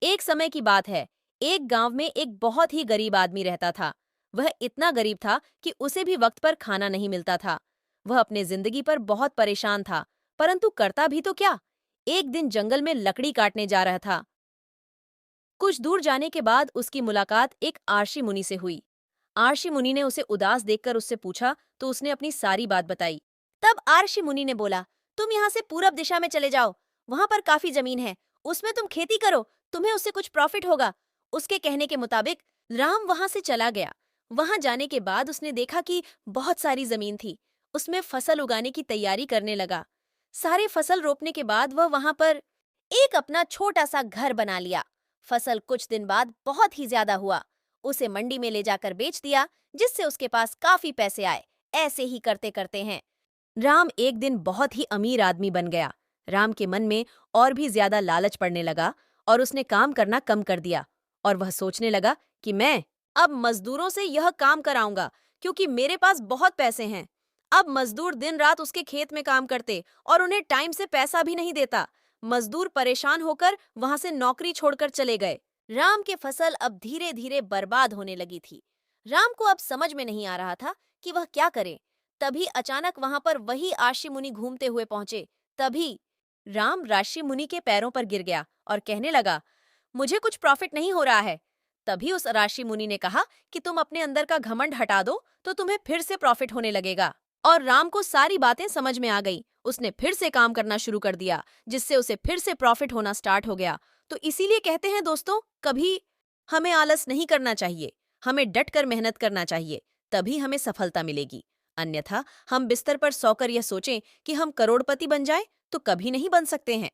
एक समय की बात है। एक गांव में एक बहुत ही गरीब आदमी रहता था। वह इतना गरीब था कि उसे भी वक्त पर खाना नहीं मिलता था। वह अपने जिंदगी पर बहुत परेशान था, परंतु करता भी तो क्या। एक दिन जंगल में लकड़ी काटने जा रहा था। कुछ दूर जाने के बाद उसकी मुलाकात एक आर्षि मुनि से हुई। आर्षि मुनि ने उसे उदास देखकर उससे पूछा तो उसने अपनी सारी बात बताई। तब आर्षि मुनि ने बोला, तुम यहाँ से पूरब दिशा में चले जाओ। वहां पर काफी जमीन है, उसमें तुम खेती करो, तुम्हें उससे कुछ प्रॉफिट होगा। उसके कहने के मुताबिक राम वहां से चला गया। वहां जाने के बाद उसने देखा कि बहुत सारी जमीन थी। उसमें फसल उगाने की तैयारी करने लगा। सारे फसल रोपने के बाद वह वहां पर एक अपना छोटा सा घर बना लिया। फसल कुछ दिन बाद बहुत ही ज्यादा हुआ। उसे मंडी में ले जाकर बेच दिया, जिससे उसके पास काफी पैसे आए। ऐसे ही करते करते हैं राम एक दिन बहुत ही अमीर आदमी बन गया। राम के मन में और भी ज्यादा लालच पड़ने लगा और उसने काम करना कम कर दिया। और वह सोचने लगा कि मैं अब मजदूरों से यह काम कराऊंगा, क्योंकि मेरे पास बहुत पैसे हैं। अब मजदूर दिन रात उसके खेत में काम करते और उन्हें टाइम से पैसा भी नहीं देता। मजदूर परेशान होकर वहां से नौकरी छोड़कर चले गए। राम के फसल अब धीरे धीरे बर्बाद होने लगी थी। राम को अब समझ में नहीं आ रहा था कि वह क्या करे। तभी अचानक वहां पर वही ऋषि मुनि घूमते हुए पहुंचे। तभी राम ऋषि मुनि के पैरों पर गिर गया और कहने लगा, मुझे कुछ प्रॉफिट नहीं हो रहा है। तभी उस ऋषि मुनि ने कहा कि तुम अपने अंदर का घमंड हटा दो तो तुम्हें फिर से प्रॉफिट होने लगेगा। और राम को सारी बातें समझ में आ गई। उसने फिर से काम करना शुरू कर दिया, जिससे उसे फिर से प्रॉफिट होना स्टार्ट हो गया। तो इसीलिए कहते हैं दोस्तों, कभी हमें आलस नहीं करना चाहिए। हमें डट कर मेहनत करना चाहिए, तभी हमें सफलता मिलेगी। अन्यथा हम बिस्तर पर सोकर यह सोचें कि हम करोड़पति बन जाएं, तो कभी नहीं बन सकते हैं।